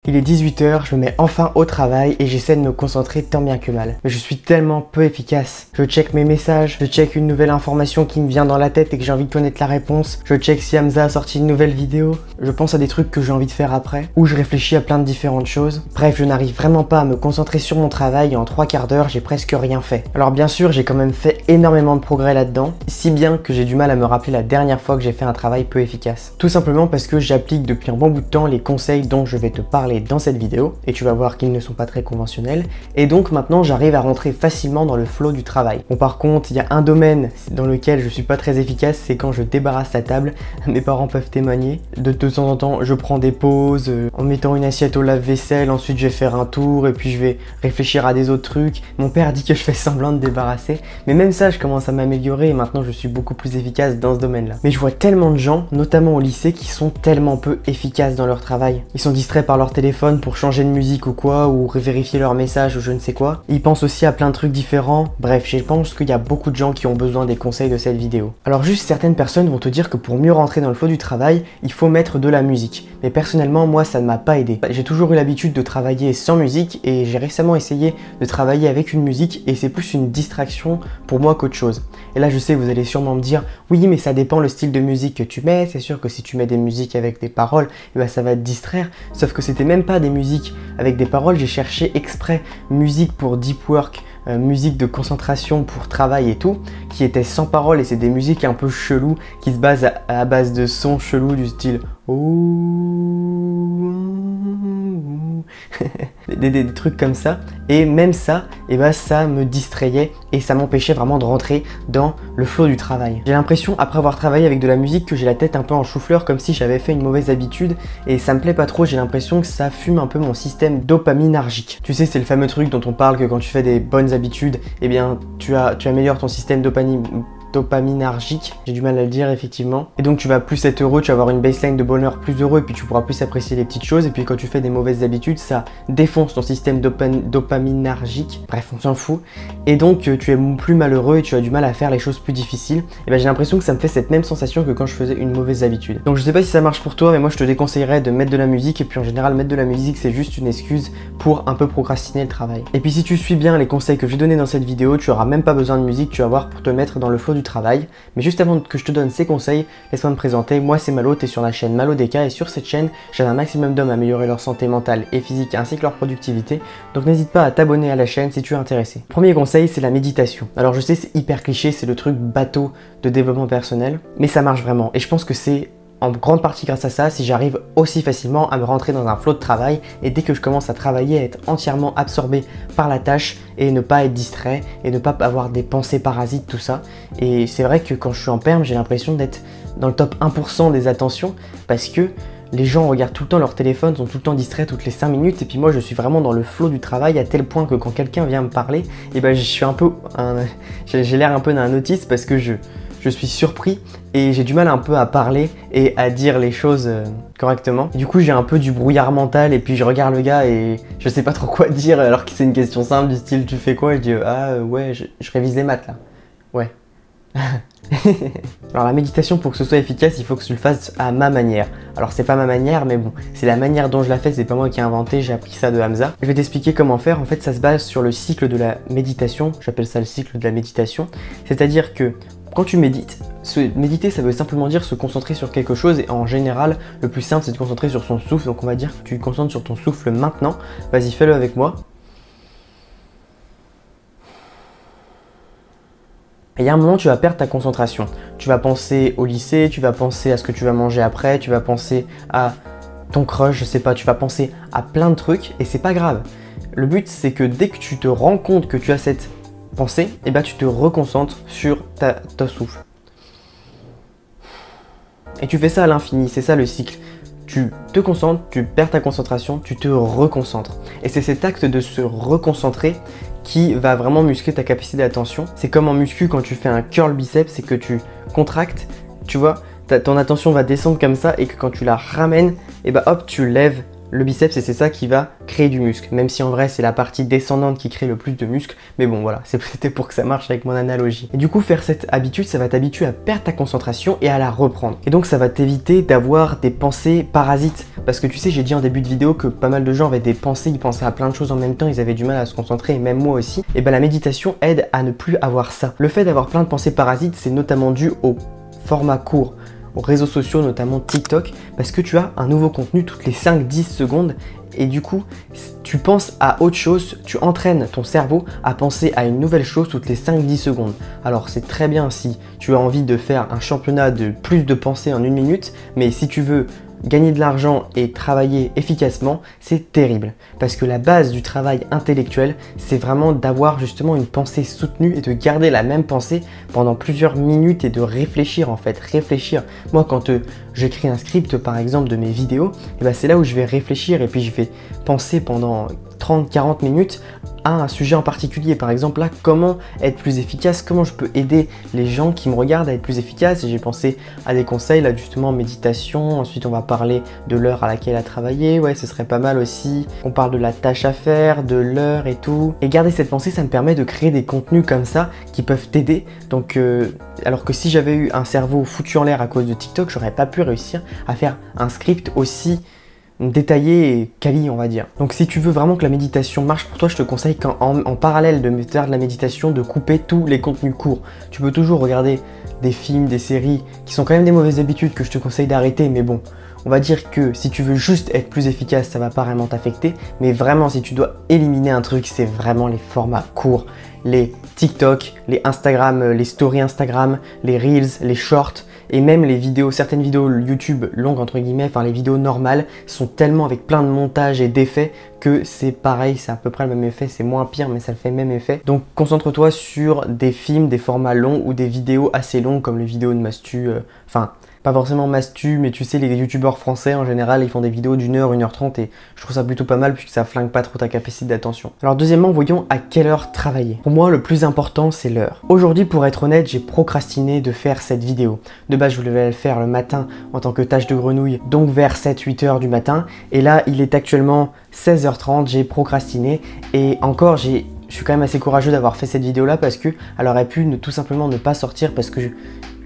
Il est 18 h, je me mets enfin au travail et j'essaie de me concentrer tant bien que mal. Mais je suis tellement peu efficace. Je check mes messages, je check une nouvelle information qui me vient dans la tête et que j'ai envie de connaître la réponse. Je check si Hamza a sorti une nouvelle vidéo. Je pense à des trucs que j'ai envie de faire après. Ou je réfléchis à plein de différentes choses. Bref, je n'arrive vraiment pas à me concentrer sur mon travail et en 3/4 d'heure, j'ai presque rien fait. Alors bien sûr, j'ai quand même fait énormément de progrès là-dedans. Si bien que j'ai du mal à me rappeler la dernière fois que j'ai fait un travail peu efficace. Tout simplement parce que j'applique depuis un bon bout de temps les conseils dont je vais te parler dans cette vidéo et tu vas voir qu'ils ne sont pas très conventionnels et donc maintenant j'arrive à rentrer facilement dans le flow du travail. Bon, par contre il y a un domaine dans lequel je suis pas très efficace, c'est quand je débarrasse la table. Mes parents peuvent témoigner. De temps en temps je prends des pauses en mettant une assiette au lave-vaisselle, ensuite je vais faire un tour et puis je vais réfléchir à des autres trucs. Mon père dit que je fais semblant de débarrasser, mais même ça je commence à m'améliorer et maintenant je suis beaucoup plus efficace dans ce domaine là. Mais je vois tellement de gens, notamment au lycée, qui sont tellement peu efficaces dans leur travail. Ils sont distraits par leur téléphone pour changer de musique ou quoi, ou vérifier leur message ou je ne sais quoi. Ils pensent aussi à plein de trucs différents. Bref, je pense qu'il y a beaucoup de gens qui ont besoin des conseils de cette vidéo. Alors juste certaines personnes vont te dire que pour mieux rentrer dans le flow du travail, il faut mettre de la musique. Mais personnellement, moi ça ne m'a pas aidé. J'ai toujours eu l'habitude de travailler sans musique et j'ai récemment essayé de travailler avec une musique et c'est plus une distraction pour moi qu'autre chose. Et là je sais, vous allez sûrement me dire, oui mais ça dépend le style de musique que tu mets, c'est sûr que si tu mets des musiques avec des paroles, ça va te distraire, sauf que c'était même pas des musiques avec des paroles, j'ai cherché exprès musique pour deep work, musique de concentration pour travail et tout, qui était sans paroles et c'est des musiques un peu cheloues qui se basent à base de sons chelous du style des trucs comme ça, et même ça, ça me distrayait et ça m'empêchait vraiment de rentrer dans le flow du travail. J'ai l'impression, après avoir travaillé avec de la musique, que j'ai la tête un peu en chou-fleur, comme si j'avais fait une mauvaise habitude et ça me plaît pas trop. J'ai l'impression que ça fume un peu mon système dopaminergique. Tu sais, c'est le fameux truc dont on parle que quand tu fais des bonnes habitudes, tu améliores ton système dopaminergique, j'ai du mal à le dire effectivement, et donc tu vas plus être heureux, tu vas avoir une baseline de bonheur plus heureux et puis tu pourras plus apprécier les petites choses, et puis quand tu fais des mauvaises habitudes ça défonce ton système dopaminergique, bref on s'en fout, et donc tu es plus malheureux et tu as du mal à faire les choses plus difficiles. Et j'ai l'impression que ça me fait cette même sensation que quand je faisais une mauvaise habitude. Donc je sais pas si ça marche pour toi, mais moi je te déconseillerais de mettre de la musique, et puis en général mettre de la musique c'est juste une excuse pour un peu procrastiner le travail. Et puis si tu suis bien les conseils que j'ai donnés dans cette vidéo, tu auras même pas besoin de musique, tu vas voir, pour te mettre dans le flow du travail. Mais juste avant que je te donne ces conseils, laisse-moi me présenter. Moi c'est Malo, t'es sur la chaîne MaloDK et sur cette chaîne j'aide un maximum d'hommes à améliorer leur santé mentale et physique ainsi que leur productivité, donc n'hésite pas à t'abonner à la chaîne si tu es intéressé. Premier conseil, c'est la méditation. Alors je sais, c'est hyper cliché, c'est le truc bateau de développement personnel, mais ça marche vraiment et je pense que c'est en grande partie grâce à ça si j'arrive aussi facilement à me rentrer dans un flow de travail, et dès que je commence à travailler, à être entièrement absorbé par la tâche et ne pas être distrait et ne pas avoir des pensées parasites, tout ça. Et c'est vrai que quand je suis en perm, j'ai l'impression d'être dans le top 1% des attentions parce que les gens regardent tout le temps leur téléphone, sont tout le temps distraits toutes les 5 minutes, et puis moi je suis vraiment dans le flow du travail à tel point que quand quelqu'un vient me parler, je suis j'ai l'air un peu d'un autiste parce que je suis surpris et j'ai du mal un peu à parler et à dire les choses correctement. Du coup j'ai un peu du brouillard mental et puis je regarde le gars et je sais pas trop quoi dire alors que c'est une question simple du style tu fais quoi, et je dis ouais je révise les maths là. Ouais. Alors la méditation, pour que ce soit efficace, il faut que tu le fasses à ma manière. Alors c'est pas ma manière, mais bon, c'est la manière dont je la fais, c'est pas moi qui ai inventé, j'ai appris ça de Hamza. Je vais t'expliquer comment faire. En fait ça se base sur le cycle de la méditation, j'appelle ça le cycle de la méditation. C'est-à-dire que quand tu médites, méditer ça veut simplement dire se concentrer sur quelque chose, et en général le plus simple c'est de se concentrer sur son souffle. Donc on va dire que tu te concentres sur ton souffle maintenant. Vas-y, fais-le avec moi. Et il y a un moment tu vas perdre ta concentration. Tu vas penser au lycée, tu vas penser à ce que tu vas manger après, tu vas penser à ton crush, je sais pas, tu vas penser à plein de trucs et c'est pas grave. Le but c'est que dès que tu te rends compte que tu as cette pensée, tu te reconcentres sur ton souffle. Et tu fais ça à l'infini, c'est ça le cycle. Tu te concentres, tu perds ta concentration, tu te reconcentres. Et c'est cet acte de se reconcentrer qui va vraiment muscler ta capacité d'attention. C'est comme en muscu quand tu fais un curl biceps, c'est que tu contractes, tu vois, ton attention va descendre comme ça et que quand tu la ramènes, hop, tu lèves le biceps et c'est ça qui va créer du muscle. Même si en vrai c'est la partie descendante qui crée le plus de muscle. Mais bon voilà, c'était pour que ça marche avec mon analogie. Et du coup faire cette habitude, ça va t'habituer à perdre ta concentration et à la reprendre. Et donc ça va t'éviter d'avoir des pensées parasites. Parce que tu sais, j'ai dit en début de vidéo que pas mal de gens avaient des pensées, ils pensaient à plein de choses en même temps, ils avaient du mal à se concentrer, et même moi aussi. Et ben la méditation aide à ne plus avoir ça. Le fait d'avoir plein de pensées parasites, c'est notamment dû au format court, aux réseaux sociaux, notamment TikTok, parce que tu as un nouveau contenu toutes les 5-10 secondes et du coup, tu penses à autre chose, tu entraînes ton cerveau à penser à une nouvelle chose toutes les 5-10 secondes. Alors c'est très bien si tu as envie de faire un championnat de plus de pensées en 1 minute, mais si tu veux gagner de l'argent et travailler efficacement, c'est terrible. Parce que la base du travail intellectuel, c'est vraiment d'avoir justement une pensée soutenue et de garder la même pensée pendant plusieurs minutes et de réfléchir en fait, réfléchir. Moi quand j'écris un script par exemple de mes vidéos, et ben c'est là où je vais réfléchir et puis je vais penser pendant 30-40 minutes à un sujet en particulier. Par exemple là, comment être plus efficace, comment je peux aider les gens qui me regardent à être plus efficaces. Et j'ai pensé à des conseils là justement, méditation, ensuite on va parler de l'heure à laquelle à travailler, ouais ce serait pas mal aussi. On parle de la tâche à faire, de l'heure et tout. Et garder cette pensée, ça me permet de créer des contenus comme ça qui peuvent t'aider. Donc alors que si j'avais eu un cerveau foutu en l'air à cause de TikTok, j'aurais pas pu réussir à faire un script aussi détaillé et quali, on va dire. Donc si tu veux vraiment que la méditation marche pour toi, je te conseille en parallèle de faire de la méditation, de couper tous les contenus courts. Tu peux toujours regarder des films, des séries qui sont quand même des mauvaises habitudes que je te conseille d'arrêter, mais bon, on va dire que si tu veux juste être plus efficace, ça va pas vraiment t'affecter, mais vraiment si tu dois éliminer un truc, c'est vraiment les formats courts, les TikTok, les Instagram, les stories Instagram, les Reels, les Shorts, et même les vidéos, certaines vidéos YouTube longues entre guillemets, enfin les vidéos normales sont tellement avec plein de montage et d'effets que c'est pareil, c'est à peu près le même effet, c'est moins pire mais ça fait le même effet. Donc concentre-toi sur des films, des formats longs ou des vidéos assez longues comme les vidéos de Mastu, enfin pas forcément Mastu, mais tu sais, les youtubeurs français en général, ils font des vidéos d'1 heure, 1 h 30 et je trouve ça plutôt pas mal puisque ça flingue pas trop ta capacité d'attention. Alors deuxièmement, voyons à quelle heure travailler. Pour moi, le plus important, c'est l'heure. Aujourd'hui, pour être honnête, j'ai procrastiné de faire cette vidéo. De base, je voulais le faire le matin en tant que tâche de grenouille, donc vers 7-8 heures du matin. Et là, il est actuellement 16 h 30, j'ai procrastiné et encore, je suis quand même assez courageux d'avoir fait cette vidéo là parce que elle aurait pu tout simplement ne pas sortir parce que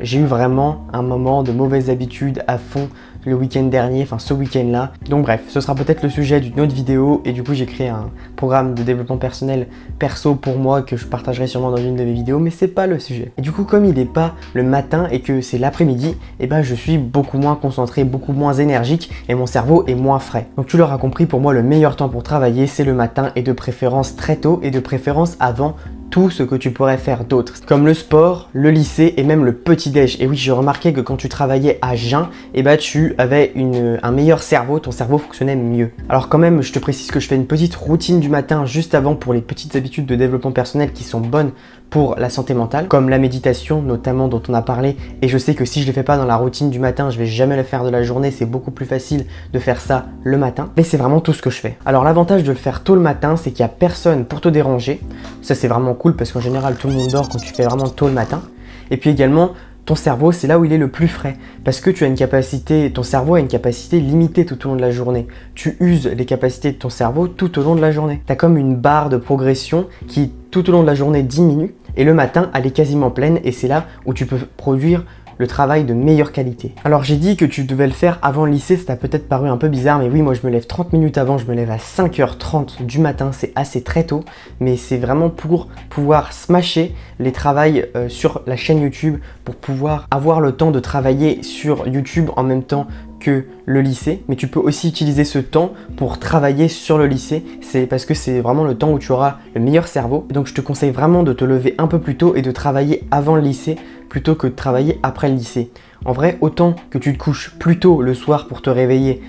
j'ai eu vraiment un moment de mauvaises habitudes à fond le week-end dernier, enfin ce week-end là. Donc bref, ce sera peut-être le sujet d'une autre vidéo et du coup j'ai créé un programme de développement personnel perso pour moi que je partagerai sûrement dans une de mes vidéos, mais c'est pas le sujet. Et du coup comme il n'est pas le matin et que c'est l'après-midi, et ben je suis beaucoup moins concentré, beaucoup moins énergique et mon cerveau est moins frais. Donc tu l'auras compris, pour moi le meilleur temps pour travailler c'est le matin et de préférence très tôt et de préférence avant tout ce que tu pourrais faire d'autre, comme le sport, le lycée et même le petit-déj. Et oui, j'ai remarqué que quand tu travaillais à jeun, et bah tu avais un meilleur cerveau, ton cerveau fonctionnait mieux. Alors quand même, je te précise que je fais une petite routine du matin juste avant pour les petites habitudes de développement personnel qui sont bonnes pour la santé mentale, comme la méditation notamment dont on a parlé, et je sais que si je ne les fais pas dans la routine du matin, je vais jamais le faire de la journée, c'est beaucoup plus facile de faire ça le matin, mais c'est vraiment tout ce que je fais. Alors l'avantage de le faire tôt le matin, c'est qu'il n'y a personne pour te déranger, ça c'est vraiment cool parce qu'en général tout le monde dort quand tu fais vraiment tôt le matin, et puis également ton cerveau, c'est là où il est le plus frais parce que tu as une capacité, ton cerveau a une capacité limitée tout au long de la journée. Tu uses les capacités de ton cerveau tout au long de la journée. Tu as comme une barre de progression qui tout au long de la journée diminue et le matin, elle est quasiment pleine et c'est là où tu peux produire le travail de meilleure qualité. Alors j'ai dit que tu devais le faire avant le lycée, ça t'a peut-être paru un peu bizarre, mais oui, moi je me lève 30 minutes avant, je me lève à 5 h 30 du matin, c'est assez très tôt, mais c'est vraiment pour pouvoir smasher les travails sur la chaîne YouTube, pour pouvoir avoir le temps de travailler sur YouTube en même temps que le lycée, mais tu peux aussi utiliser ce temps pour travailler sur le lycée, c'est parce que c'est vraiment le temps où tu auras le meilleur cerveau. Donc je te conseille vraiment de te lever un peu plus tôt et de travailler avant le lycée plutôt que de travailler après le lycée. En vrai, autant que tu te couches plus tôt le soir pour te réveiller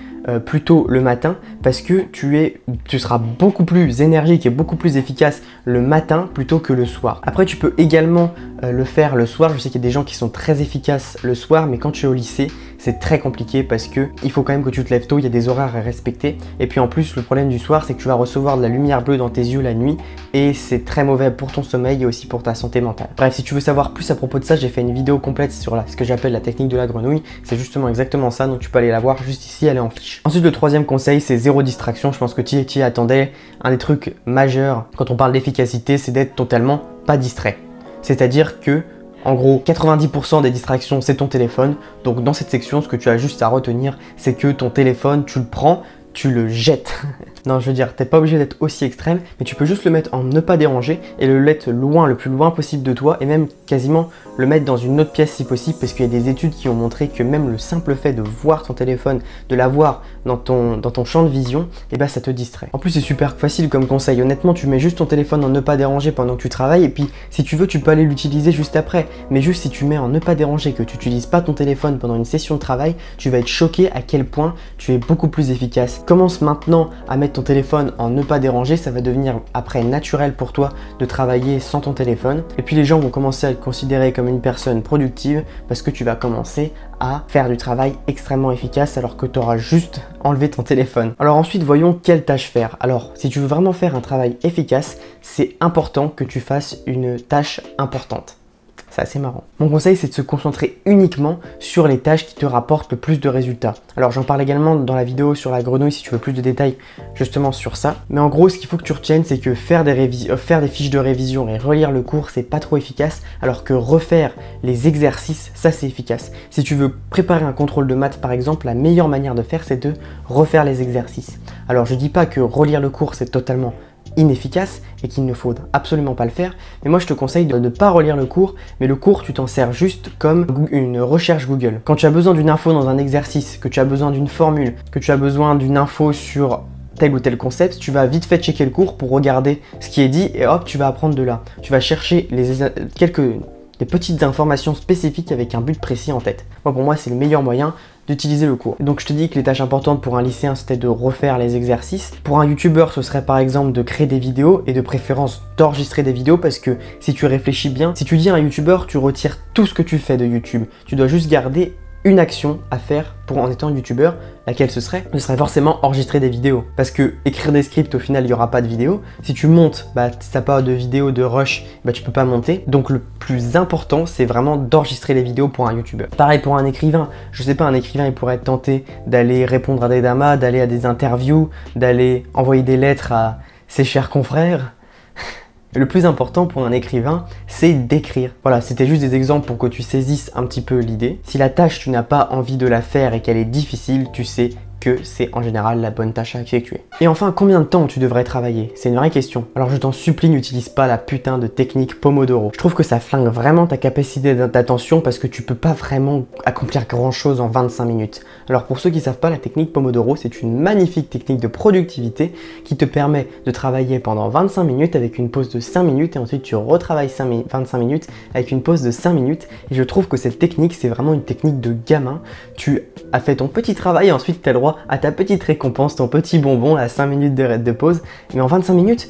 plus tôt le matin, parce que tu seras beaucoup plus énergique et beaucoup plus efficace le matin plutôt que le soir. Après, tu peux également le faire le soir. Je sais qu'il y a des gens qui sont très efficaces le soir, mais quand tu es au lycée, c'est très compliqué parce que il faut quand même que tu te lèves tôt, il y a des horaires à respecter. Et puis en plus, le problème du soir, c'est que tu vas recevoir de la lumière bleue dans tes yeux la nuit et c'est très mauvais pour ton sommeil et aussi pour ta santé mentale. Bref, si tu veux savoir plus à propos de ça, j'ai fait une vidéo complète sur ce que j'appelle la technique de la grenouille. C'est justement exactement ça, donc tu peux aller la voir juste ici, elle est en fiche. Ensuite, le troisième conseil, c'est zéro distraction. Je pense que tu y attendais. Un des trucs majeurs quand on parle d'efficacité, c'est d'être totalement pas distrait. C'est-à-dire que en gros, 90% des distractions, c'est ton téléphone. Donc dans cette section, ce que tu as juste à retenir, c'est que ton téléphone, tu le prends, tu le jettes. Non, je veux dire, t'es pas obligé d'être aussi extrême, mais tu peux juste le mettre en ne pas déranger et le mettre loin, le plus loin possible de toi, et même quasiment le mettre dans une autre pièce si possible, parce qu'il y a des études qui ont montré que même le simple fait de voir ton téléphone, de l'avoir dans ton champ de vision, et ben ça te distrait. En plus, c'est super facile comme conseil. Honnêtement, tu mets juste ton téléphone en ne pas déranger pendant que tu travailles, et puis si tu veux, tu peux aller l'utiliser juste après. Mais juste si tu mets en ne pas déranger, que tu n'utilises pas ton téléphone pendant une session de travail, tu vas être choqué à quel point tu es beaucoup plus efficace. Commence maintenant à mettre ton téléphone en ne pas déranger, ça va devenir après naturel pour toi de travailler sans ton téléphone. Et puis les gens vont commencer à te considérer comme une personne productive parce que tu vas commencer à faire du travail extrêmement efficace alors que tu auras juste enlevé ton téléphone. Alors ensuite, voyons quelle tâche faire. Alors, si tu veux vraiment faire un travail efficace, c'est important que tu fasses une tâche importante. C'est assez marrant. Mon conseil, c'est de se concentrer uniquement sur les tâches qui te rapportent le plus de résultats. Alors j'en parle également dans la vidéo sur la grenouille si tu veux plus de détails justement sur ça. Mais en gros, ce qu'il faut que tu retiennes, c'est que faire des fiches de révision et relire le cours, c'est pas trop efficace, alors que refaire les exercices, ça c'est efficace. Si tu veux préparer un contrôle de maths par exemple, la meilleure manière de faire, c'est de refaire les exercices. Alors je dis pas que relire le cours, c'est totalement inefficace et qu'il ne faut absolument pas le faire, mais moi je te conseille de ne pas relire le cours, mais le cours tu t'en sers juste comme une recherche Google. Quand tu as besoin d'une info dans un exercice, que tu as besoin d'une formule, que tu as besoin d'une info sur tel ou tel concept, tu vas vite fait checker le cours pour regarder ce qui est dit et hop, tu vas apprendre de là. Tu vas chercher des petites informations spécifiques avec un but précis en tête. Moi, pour moi, c'est le meilleur moyen d'utiliser le cours. Donc je te dis que les tâches importantes pour un lycéen, c'était de refaire les exercices. Pour un youtubeur, ce serait par exemple de créer des vidéos et de préférence d'enregistrer des vidéos parce que si tu réfléchis bien, si tu dis à un youtubeur, tu retires tout ce que tu fais de YouTube. Tu dois juste garder une action à faire en étant youtubeur, laquelle ce serait forcément enregistrer des vidéos. Parce que écrire des scripts, au final, il n'y aura pas de vidéo. Si tu montes, si t'as pas de vidéo de rush, tu peux pas monter. Donc le plus important, c'est vraiment d'enregistrer les vidéos pour un youtubeur. Pareil pour un écrivain. Je sais pas, un écrivain, il pourrait être tenté d'aller répondre à des damas, d'aller à des interviews, d'aller envoyer des lettres à ses chers confrères. Le plus important pour un écrivain, c'est d'écrire. Voilà, c'était juste des exemples pour que tu saisisses un petit peu l'idée. Si la tâche, tu n'as pas envie de la faire et qu'elle est difficile, tu sais que c'est en général la bonne tâche à effectuer. Et enfin, combien de temps tu devrais travailler? C'est une vraie question. Alors je t'en supplie, n'utilise pas la putain de technique Pomodoro. Je trouve que ça flingue vraiment ta capacité d'attention parce que tu peux pas vraiment accomplir grand chose en 25 minutes. Alors pour ceux qui savent pas, la technique Pomodoro, c'est une magnifique technique de productivité qui te permet de travailler pendant 25 minutes avec une pause de 5 minutes et ensuite tu retravailles 25 minutes avec une pause de 5 minutes. Et je trouve que cette technique, c'est vraiment une technique de gamin. Tu as fait ton petit travail et ensuite tu as le droit à ta petite récompense, ton petit bonbon, à 5 minutes de pause. Mais en 25 minutes,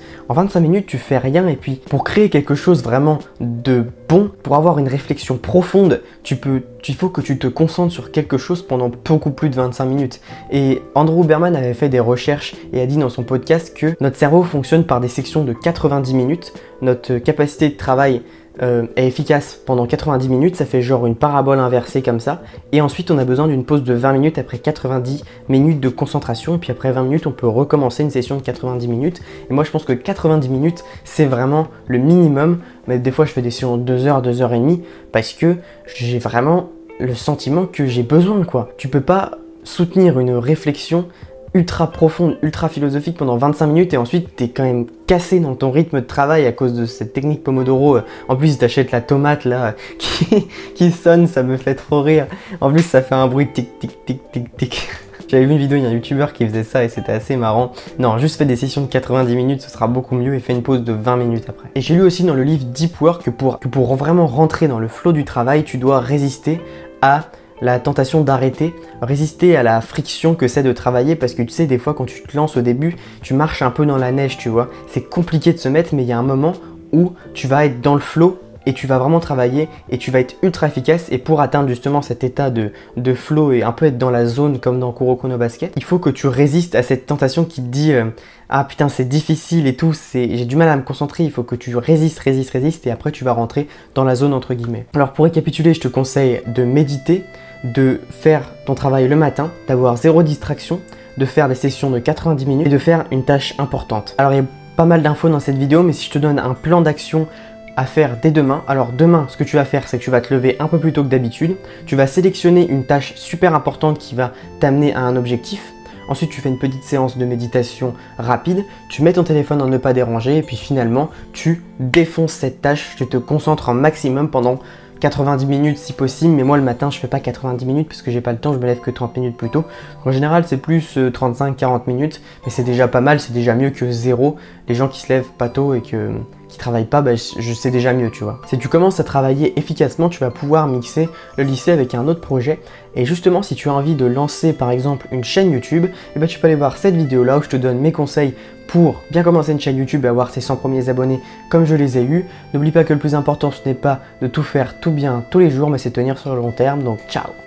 tu fais rien. Et puis pour créer quelque chose vraiment de bon, pour avoir une réflexion profonde, il faut que tu te concentres sur quelque chose pendant beaucoup plus de 25 minutes. Et Andrew Huberman avait fait des recherches et a dit dans son podcast que notre cerveau fonctionne par des sections de 90 minutes. Notre capacité de travail est efficace pendant 90 minutes, ça fait genre une parabole inversée comme ça, et ensuite on a besoin d'une pause de 20 minutes après 90 minutes de concentration, et puis après 20 minutes on peut recommencer une session de 90 minutes, et moi je pense que 90 minutes c'est vraiment le minimum, mais des fois je fais des sessions de 2 heures, 2 heures et demie, parce que j'ai vraiment le sentiment que j'ai besoin quoi. Tu peux pas soutenir une réflexion ultra profonde, ultra philosophique pendant 25 minutes et ensuite t'es quand même cassé dans ton rythme de travail à cause de cette technique Pomodoro. En plus t'achètes la tomate là qui sonne, ça me fait trop rire. En plus ça fait un bruit tic tic tic tic tic. J'avais vu une vidéo, il y a un youtubeur qui faisait ça et c'était assez marrant. Non, juste fais des sessions de 90 minutes, ce sera beaucoup mieux et fais une pause de 20 minutes après. Et j'ai lu aussi dans le livre Deep Work que pour vraiment rentrer dans le flow du travail, tu dois résister à la tentation d'arrêter, résister à la friction que c'est de travailler parce que tu sais, des fois quand tu te lances au début, tu marches un peu dans la neige, tu vois. C'est compliqué de se mettre, mais il y a un moment où tu vas être dans le flow et tu vas vraiment travailler et tu vas être ultra efficace. Et pour atteindre justement cet état de flow et un peu être dans la zone comme dans Kuroko no Basket, il faut que tu résistes à cette tentation qui te dit ah putain c'est difficile et tout, j'ai du mal à me concentrer. Il faut que tu résistes et après tu vas rentrer dans la zone entre guillemets. Alors pour récapituler, je te conseille de méditer, de faire ton travail le matin, d'avoir zéro distraction, de faire des sessions de 90 minutes et de faire une tâche importante. Alors il y a pas mal d'infos dans cette vidéo, mais si je te donne un plan d'action à faire dès demain, alors demain ce que tu vas faire c'est que tu vas te lever un peu plus tôt que d'habitude, tu vas sélectionner une tâche super importante qui va t'amener à un objectif. Ensuite, tu fais une petite séance de méditation rapide, tu mets ton téléphone en ne pas déranger et puis finalement, tu défonces cette tâche, tu te concentres un maximum pendant 90 minutes si possible, mais moi le matin je fais pas 90 minutes parce que j'ai pas le temps, je me lève que 30 minutes plus tôt. En général c'est plus 35-40 minutes, mais c'est déjà pas mal, c'est déjà mieux que zéro. Les gens qui se lèvent pas tôt et qui travaillent pas, je sais déjà mieux, tu vois. Si tu commences à travailler efficacement, tu vas pouvoir mixer le lycée avec un autre projet. Et justement, si tu as envie de lancer par exemple une chaîne YouTube, tu peux aller voir cette vidéo là où je te donne mes conseils pour bien commencer une chaîne YouTube et avoir ses 100 premiers abonnés comme je les ai eus. N'oublie pas que le plus important ce n'est pas de tout faire tout bien tous les jours, mais c'est de tenir sur le long terme. Donc ciao!